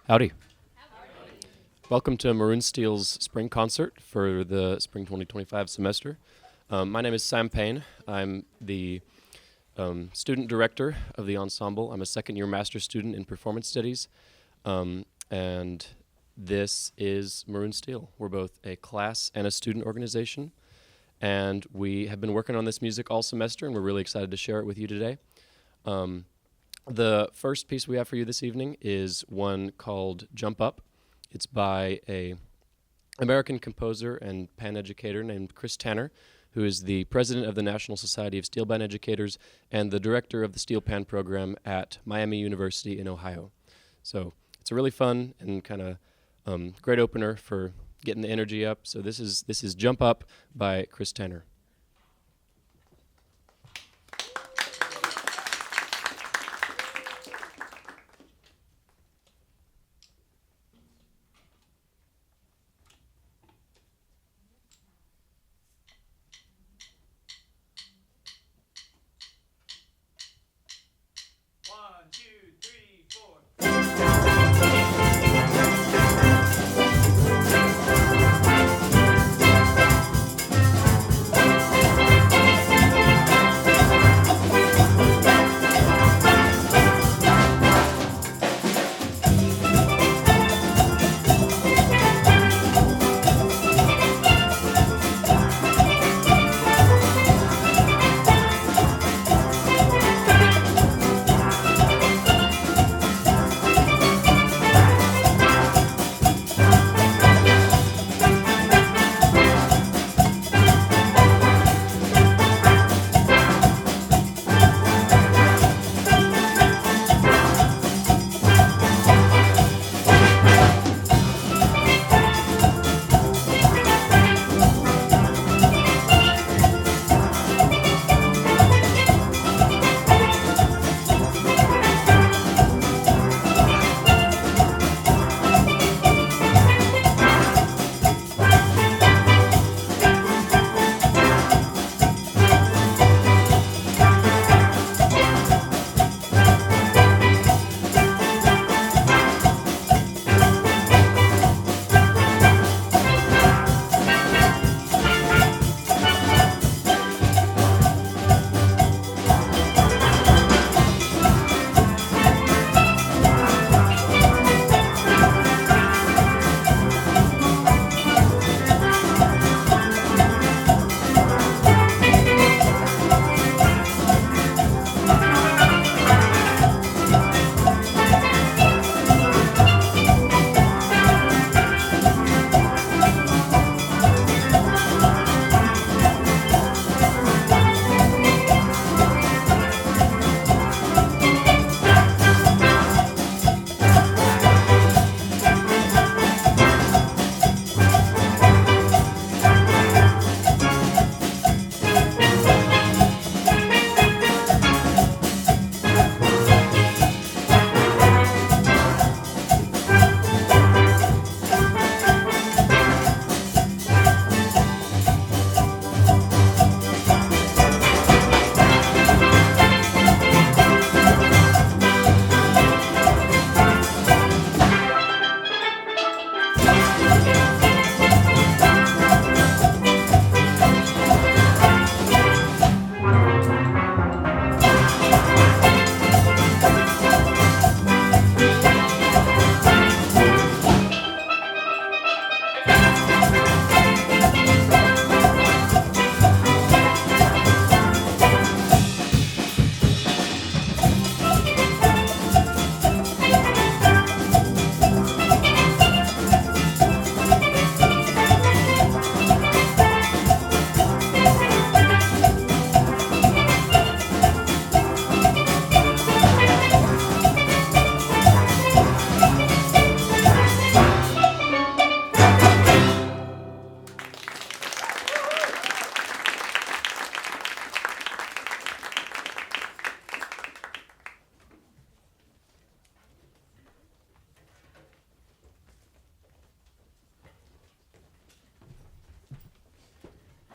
Howdy. Welcome to Maroon Steel's spring concert for the spring 2025 semester. My name is Sam Payne. I'm the student director of the ensemble. I'm a second-year master's student in performance studies, and this is Maroon Steel. We're both a class and a student organization, and we have been working on this music all semester, and we're really excited to share it with you today. The first piece we have for you this evening is one called Jump Up. It's by an American composer and pan educator named Chris Tanner, who is the president of the National Society of Steel Band Educators and the director of the Steel Pan program at Miami University in Ohio. So it's a really fun and kind of great opener for getting the energy up. So this is Jump Up by Chris Tanner.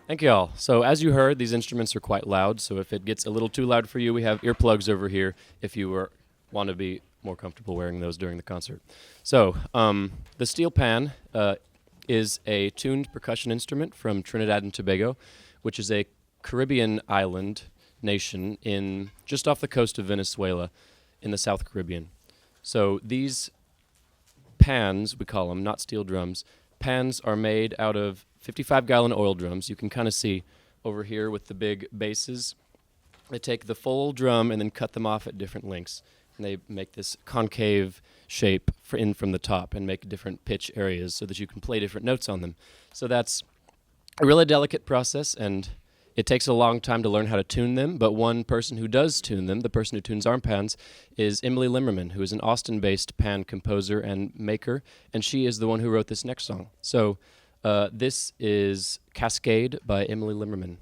Thank you all. So as you heard, these instruments are quite loud, so if it gets a little too loud for you, we have earplugs over here if you want to be more comfortable wearing those during the concert. So, the steel pan is a tuned percussion instrument from Trinidad and Tobago, which is a Caribbean island nation in just off the coast of Venezuela in the South Caribbean. So these pans, we call them, not steel drums, pans are made out of 55-gallon oil drums. You can kind of see over here with the big bases. They take the full drum and then cut them off at different lengths. And they make this concave shape in from the top and make different pitch areas so that you can play different notes on them. So that's a really delicate process, and it takes a long time to learn how to tune them, but one person who does tune them, the person who tunes arm pans, is Emily Lemmerman, who is an Austin-based pan composer and maker, and she is the one who wrote this next song. So this is Cascade by Emily Lemmerman.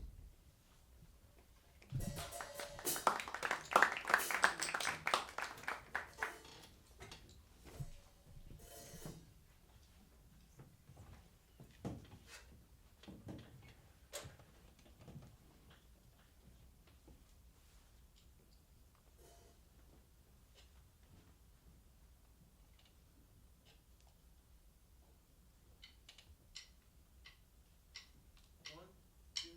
One, two,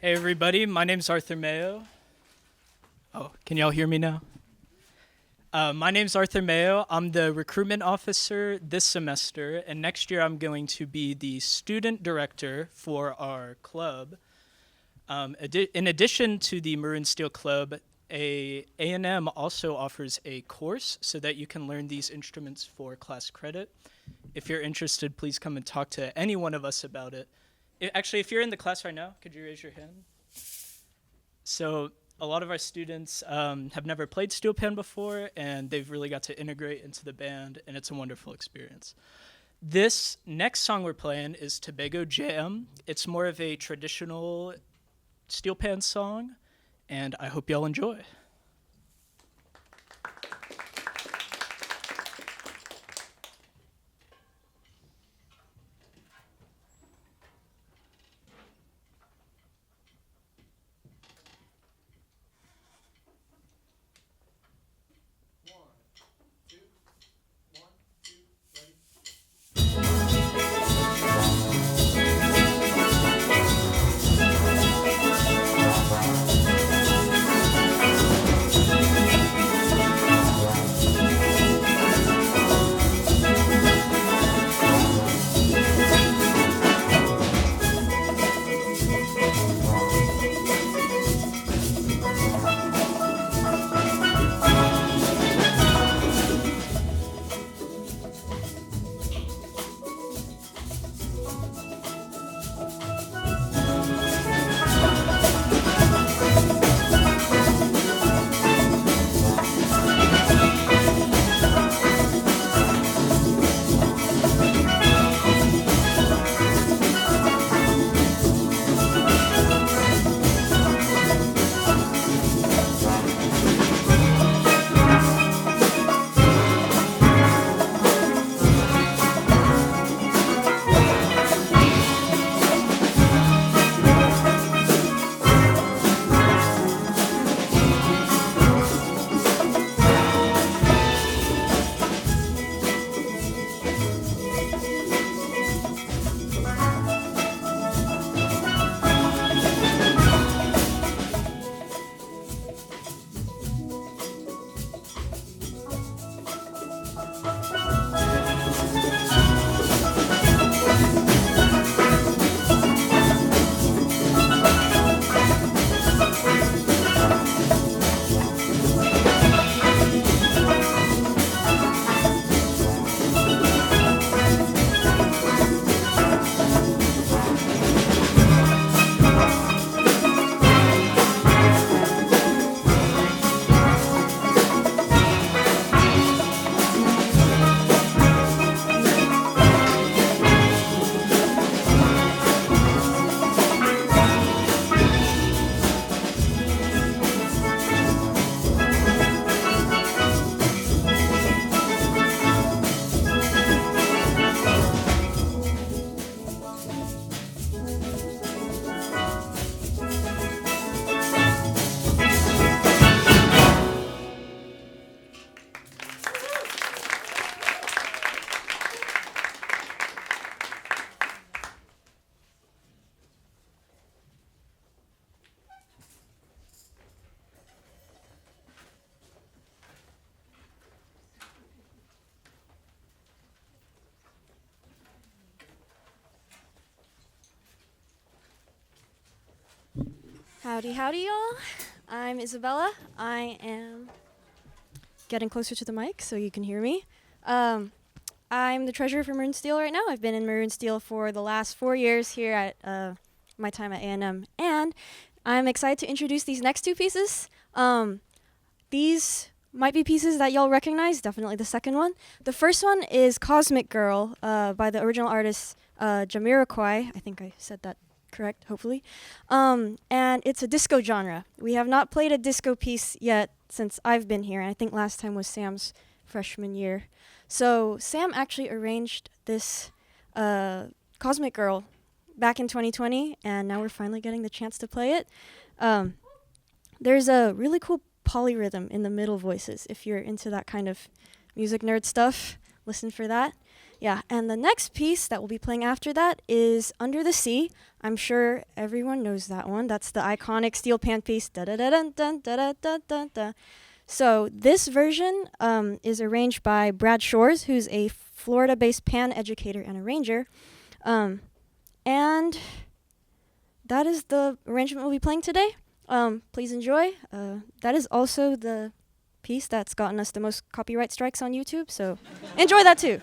Hey everybody, my name's Arthur Mayo. Oh, can y'all hear me now? My name's Arthur Mayo. I'm the recruitment officer this semester, and next year I'm going to be the student director for our club. In addition to the Maroon Steel Club, A&M also offers a course so that you can learn these instruments for class credit. If you're interested, please come and talk to any one of us about it. Actually, if you're in the class right now, could you raise your hand? So a lot of our students have never played steel pan before, and they've really got to integrate into the band, and it's a wonderful experience. This next song we're playing is Tobago Jam. It's more of a traditional steel pan song, and I hope y'all enjoy. Howdy, howdy, y'all. I'm Isabella. I am getting closer to the mic so you can hear me. I'm the treasurer for Maroon Steel right now. I've been in Maroon Steel for the last 4 years here at my time at A&M. And I'm excited to introduce these next two pieces. These might be pieces that y'all recognize, definitely the second one. The first one is Cosmic Girl by the original artist Jamiroquai. I think I said that correct, hopefully. And it's a disco genre. We have not played a disco piece yet since I've been here, and I think last time was Sam's freshman year. So Sam actually arranged this Cosmic Girl back in 2020, and now we're finally getting the chance to play it. There's a really cool polyrhythm in the middle voices. If you're into that kind of music nerd stuff, listen for that. Yeah, and the next piece that we'll be playing after that is Under the Sea. I'm sure everyone knows that one. That's the iconic steel pan piece. Da da da dun dun da da da da da. So this version is arranged by Brad Shores, who's a Florida-based pan educator and arranger. And that is the arrangement we'll be playing today. Please enjoy. That is also the piece that's gotten us the most copyright strikes on YouTube, so enjoy that too.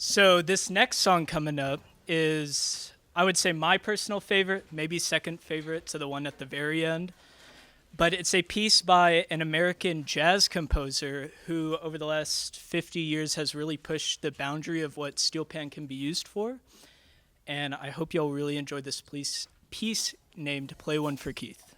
So this next song coming up is, I would say, my personal favorite, maybe second favorite to the one at the very end. But it's a piece by an American jazz composer who, over the last 50 years, has really pushed the boundary of what steel pan can be used for. And I hope you'll really enjoy this piece named Play One for Keith.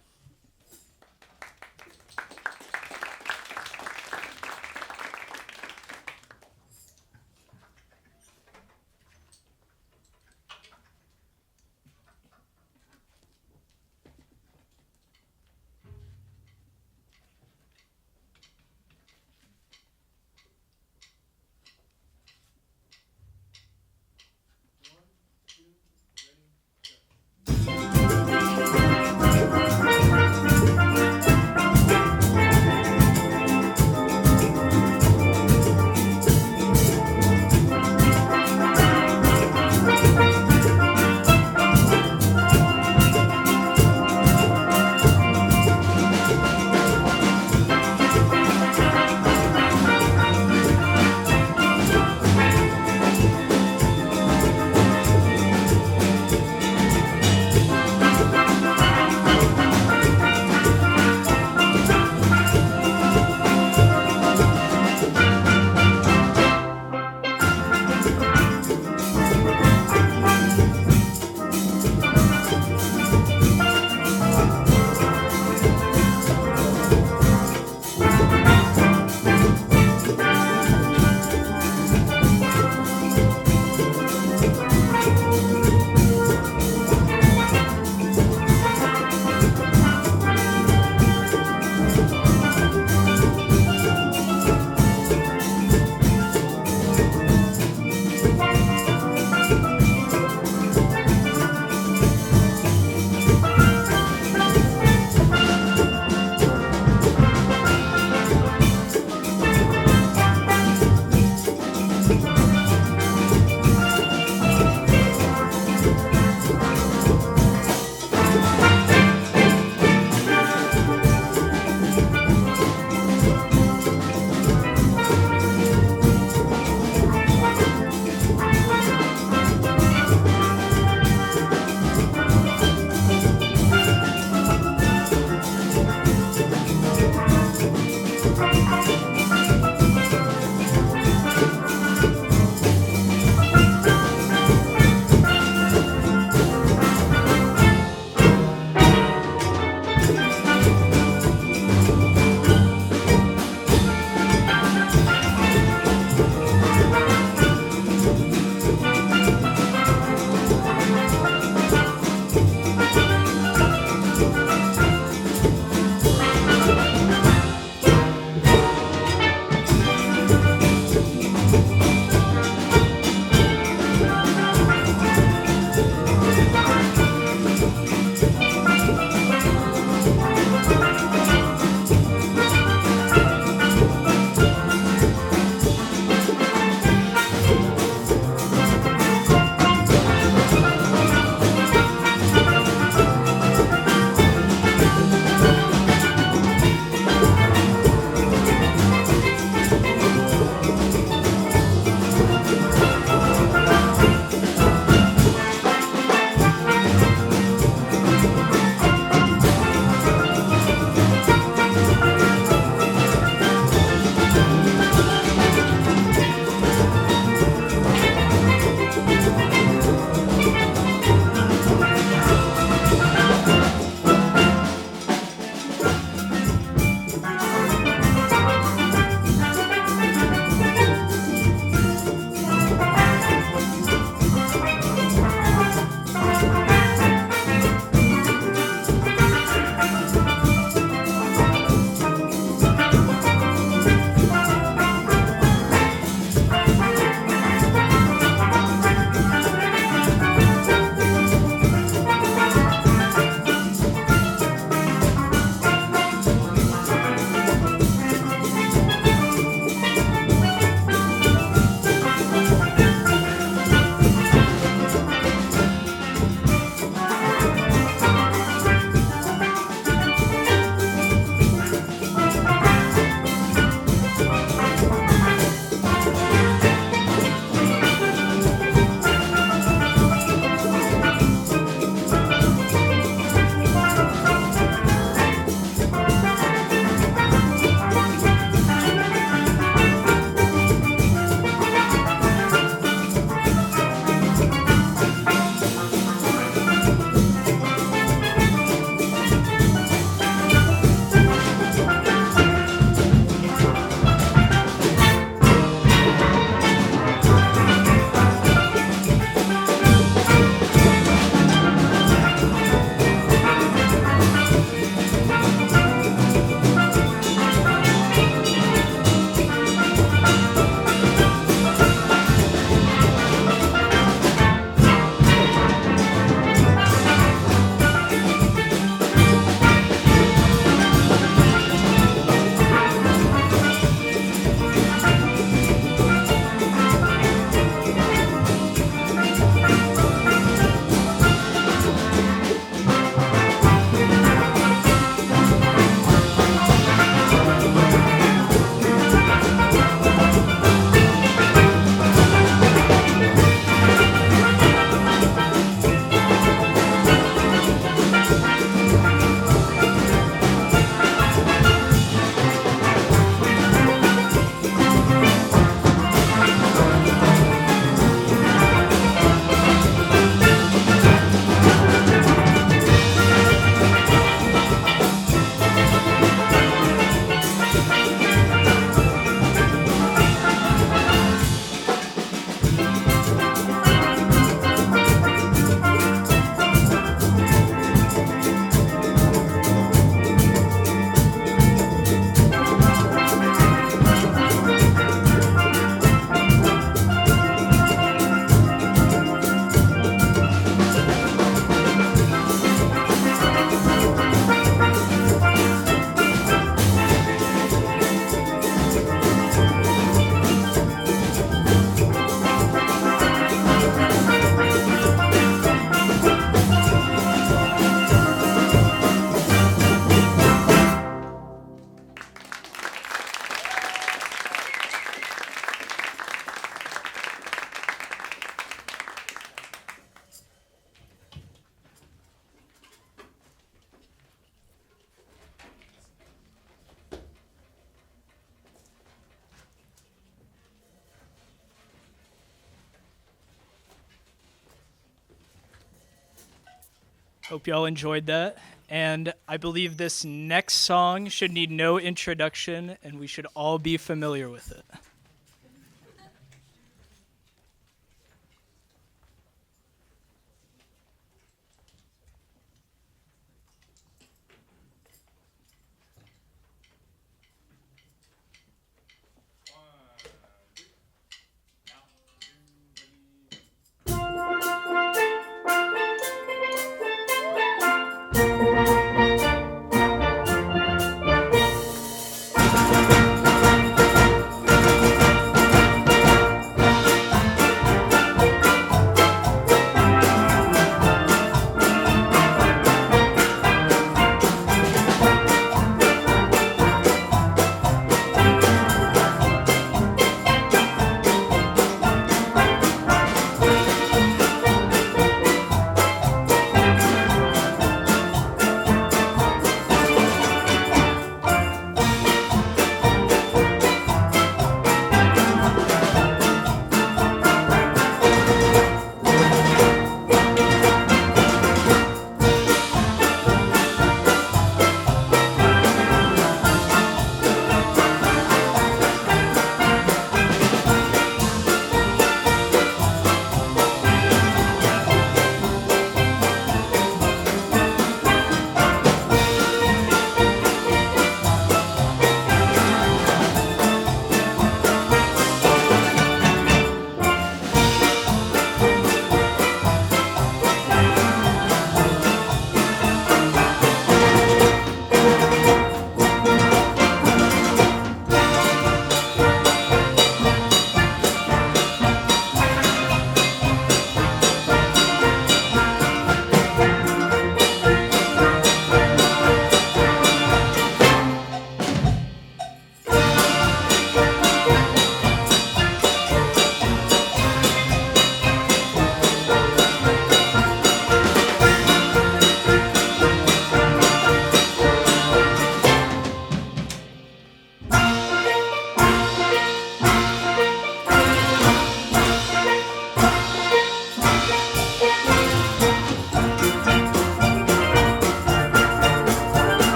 Hope y'all enjoyed that. And I believe this next song should need no introduction, and we should all be familiar with it.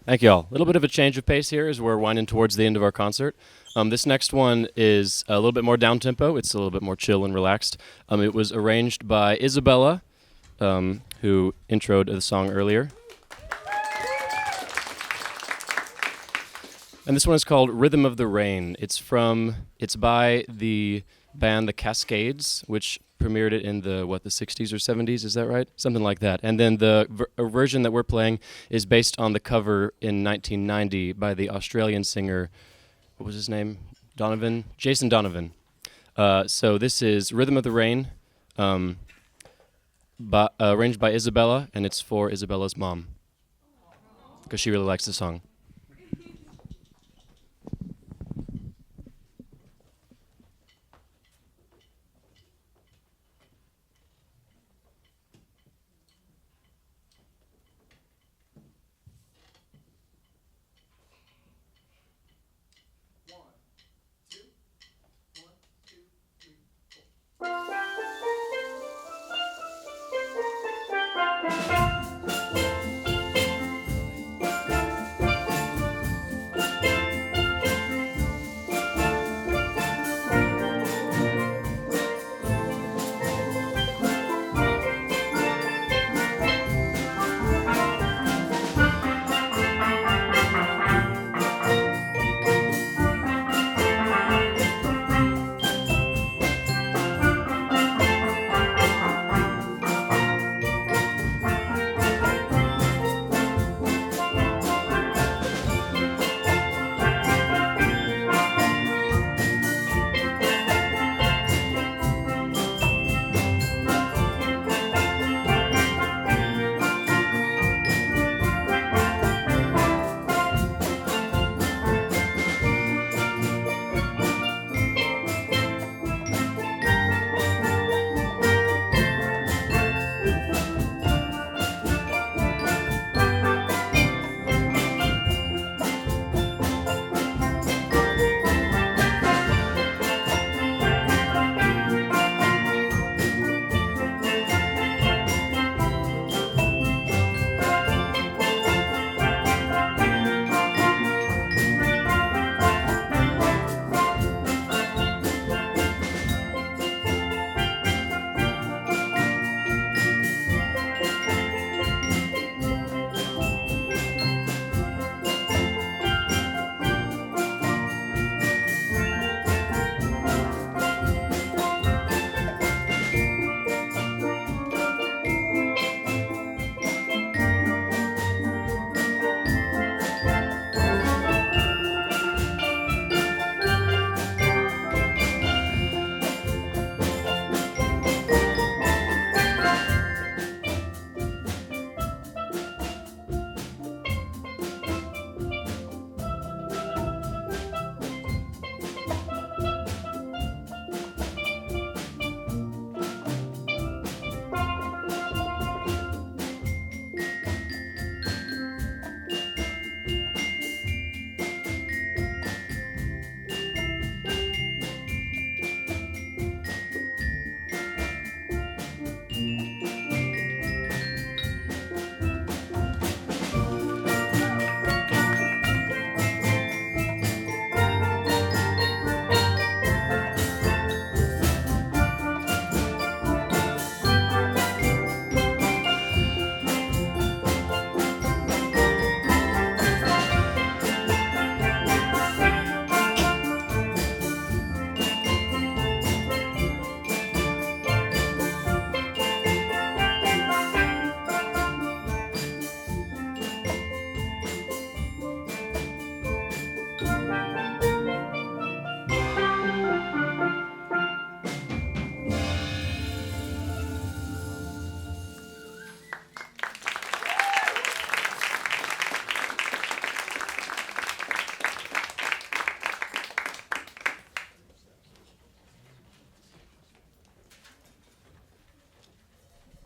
Thank you all. A little bit of a change of pace here as we're winding towards the end of our concert. This next one is a little bit more down-tempo. It's a little bit more chill and relaxed. It was arranged by Isabella, who introed the song earlier. And this one is called Rhythm of the Rain. It's by the band The Cascades, which premiered it in the 60s or 70s, is that right? Something like that. And then the version that we're playing is based on the cover in 1990 by the Australian singer, what was his name? Jason Donovan. So this is Rhythm of the Rain, arranged by Isabella, and it's for Isabella's mom, because she really likes the song.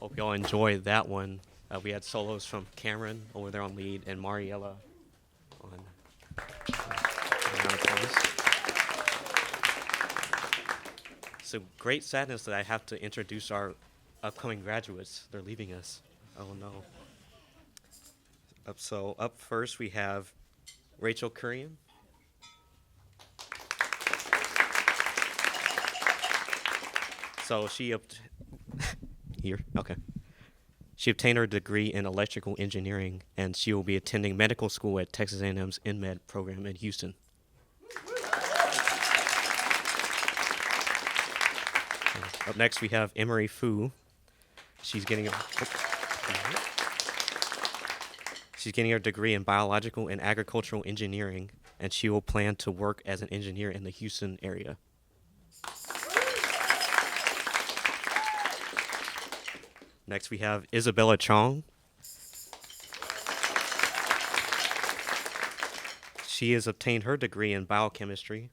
Hope y'all enjoyed that one. We had solos from Cameron over there on lead and Mariela on chorus. So great sadness that I have to introduce our upcoming graduates. They're leaving us. Oh no. So up first we have Rachel Currian. So she here, okay. She obtained her degree in electrical engineering, and she will be attending medical school at Texas A&M's InMed program in Houston. Up next, we have Emery Fu. She's getting her degree in biological and agricultural engineering, and she will plan to work as an engineer in the Houston area. Next, we have Isabella Truong. She has obtained her degree in biochemistry,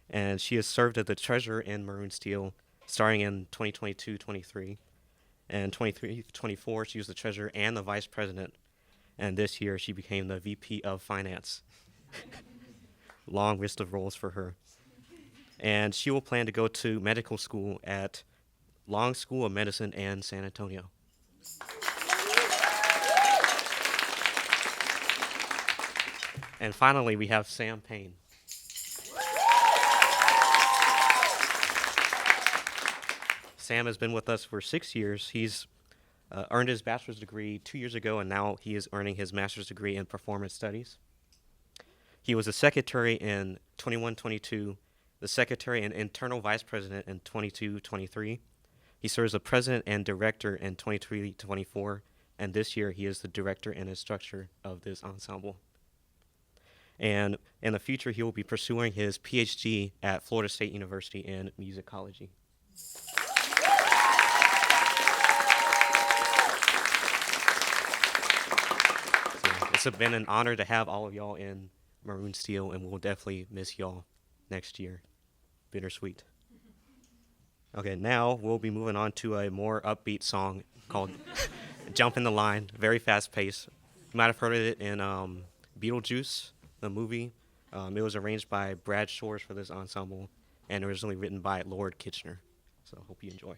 and she has served as the treasurer in Maroon Steel starting in 2022-23. And 23-24, she was the treasurer and the vice president. And this year, she became the VP of Finance. Long list of roles for her. And she will plan to go to medical school at Long School of Medicine in San Antonio. And finally, we have Sam Payne. Sam has been with us for 6 years. He's earned his bachelor's degree 2 years ago, and now he is earning his master's degree in performance studies. He was a secretary in 21-22, the secretary and internal vice president in 22-23. He serves as president and director in 23-24, and this year he is the director and instructor of this ensemble. And in the future, he will be pursuing his PhD at Florida State University in musicology. So it's been an honor to have all of y'all in Maroon Steel, and we'll definitely miss y'all next year. Bittersweet. Okay, now we'll be moving on to a more upbeat song called Jump in the Line, very fast paced. You might have heard of it in Beetlejuice, the movie. It was arranged by Brad Shores for this ensemble and originally written by Lord Kitchener. So hope you enjoy.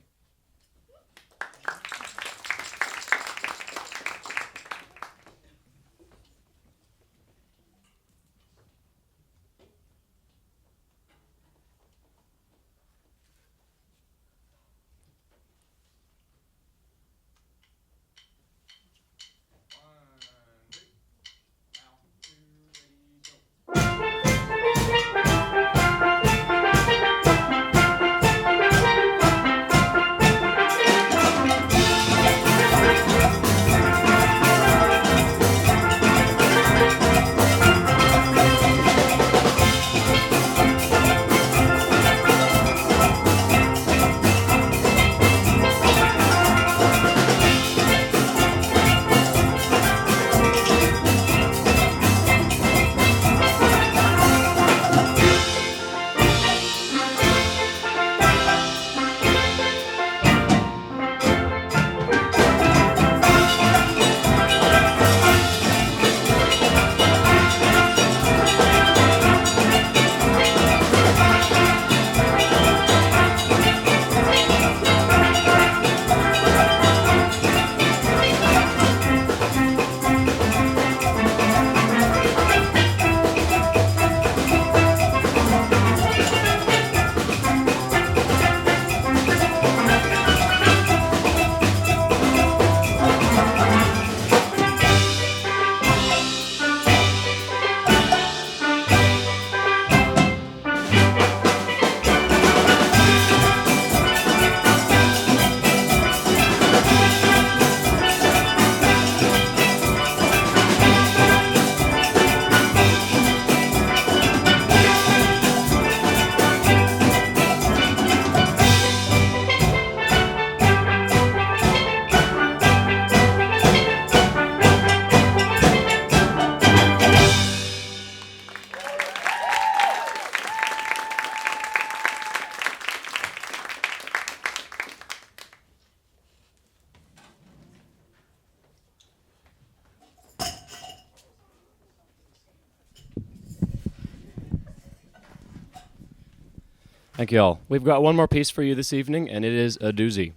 Thank you all. We've got one more piece for you this evening, and it is a doozy.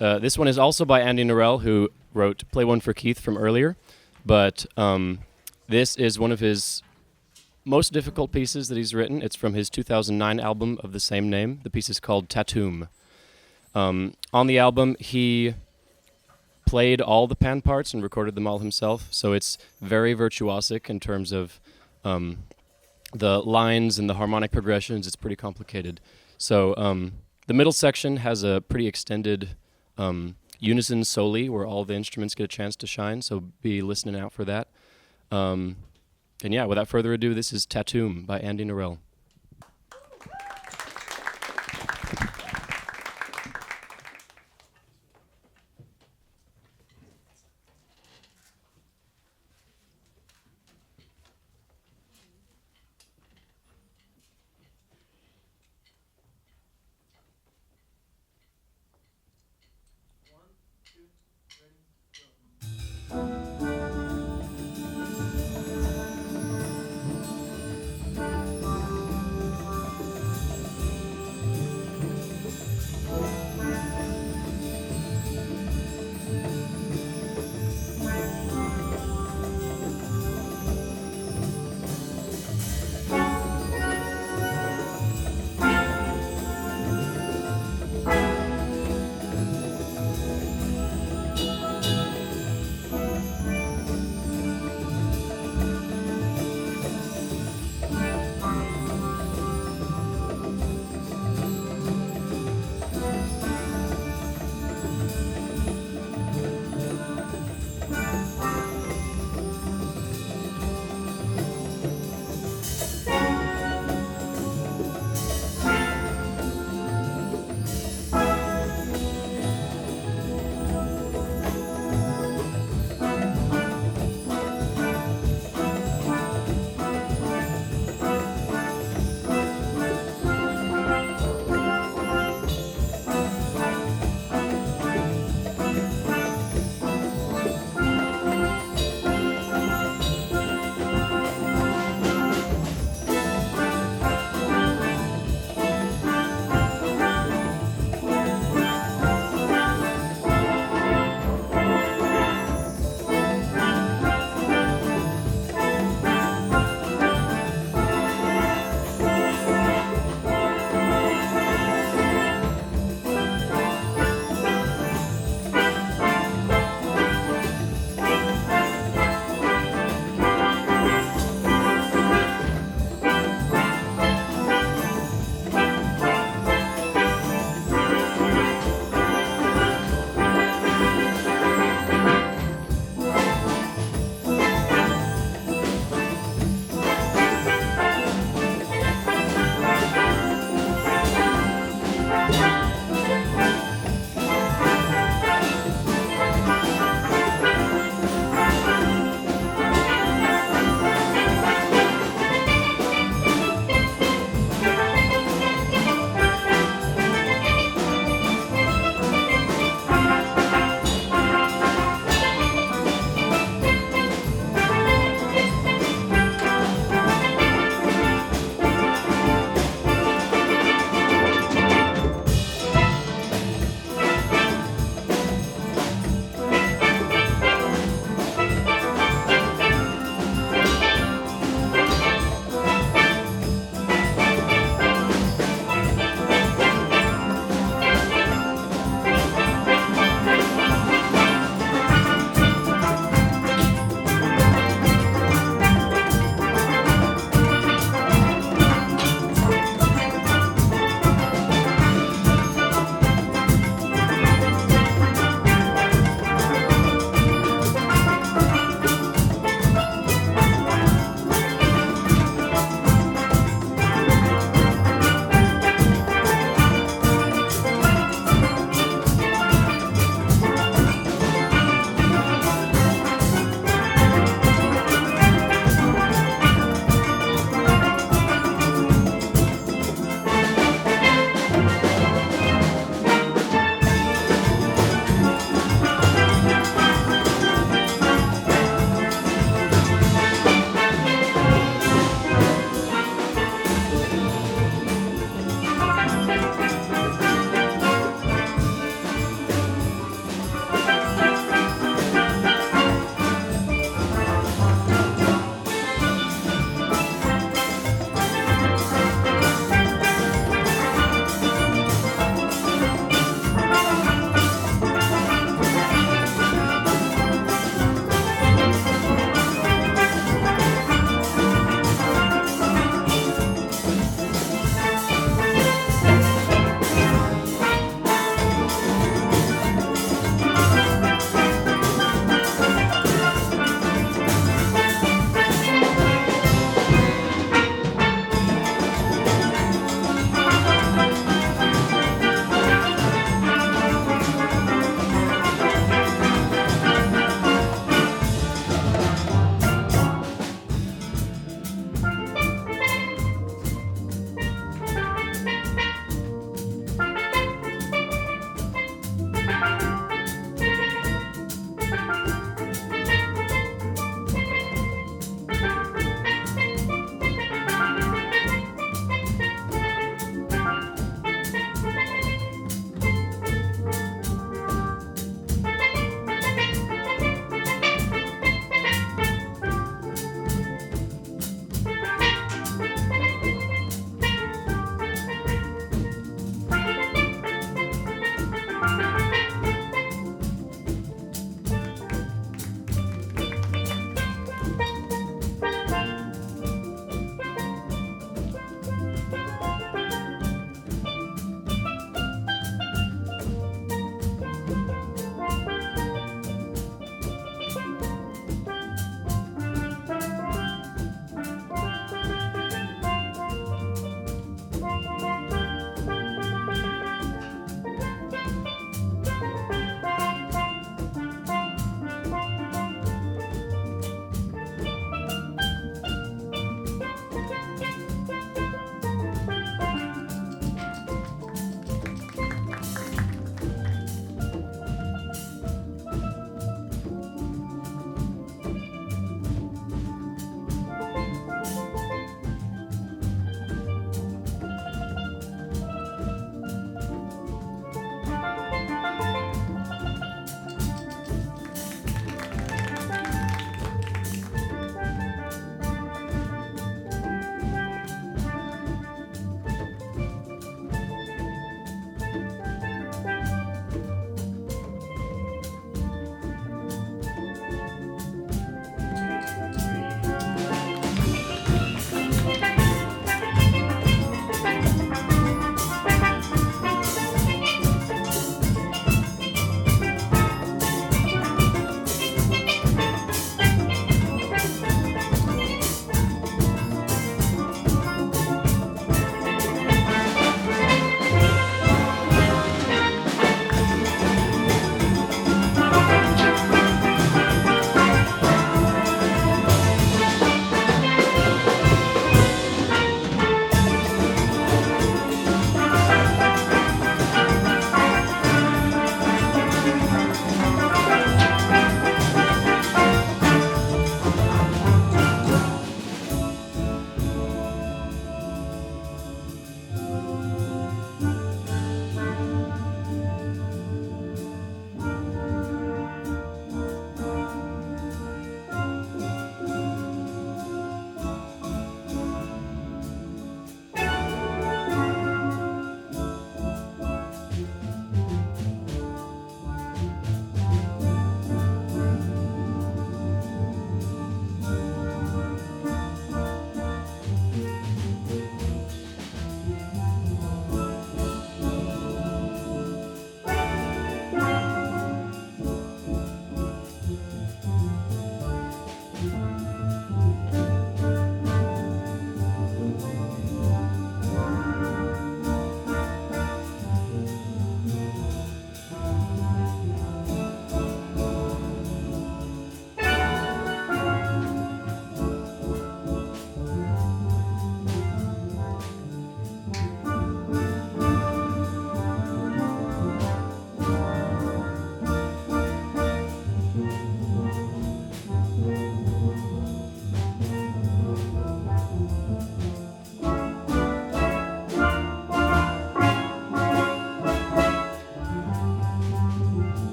This one is also by Andy Narell, who wrote Play One for Keith from earlier, but this is one of his most difficult pieces that he's written. It's from his 2009 album of the same name. The piece is called Tatoom. On the album, he played all the pan parts and recorded them all himself, so it's very virtuosic in terms of the lines and the harmonic progressions. It's pretty complicated. So the middle section has a pretty extended unison soli where all the instruments get a chance to shine, so be listening out for that. And yeah, without further ado, this is Tatoom by Andy Narell.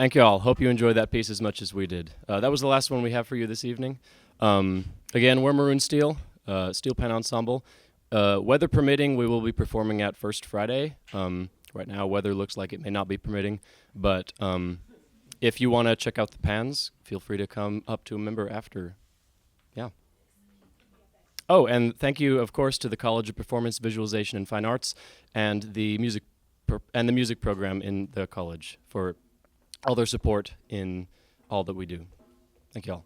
Thank you all. Hope you enjoyed that piece as much as we did. That was the last one we have for you this evening. Again, we're Maroon Steel, Steel Pan Ensemble. Weather permitting, we will be performing at First Friday. Right now, weather looks like it may not be permitting, but if you want to check out the pans, feel free to come up to a member after. Yeah. Oh, and thank you, of course, to the College of Performance, Visualization, and Fine Arts and the music program in the college for all their support in all that we do. Thank you all.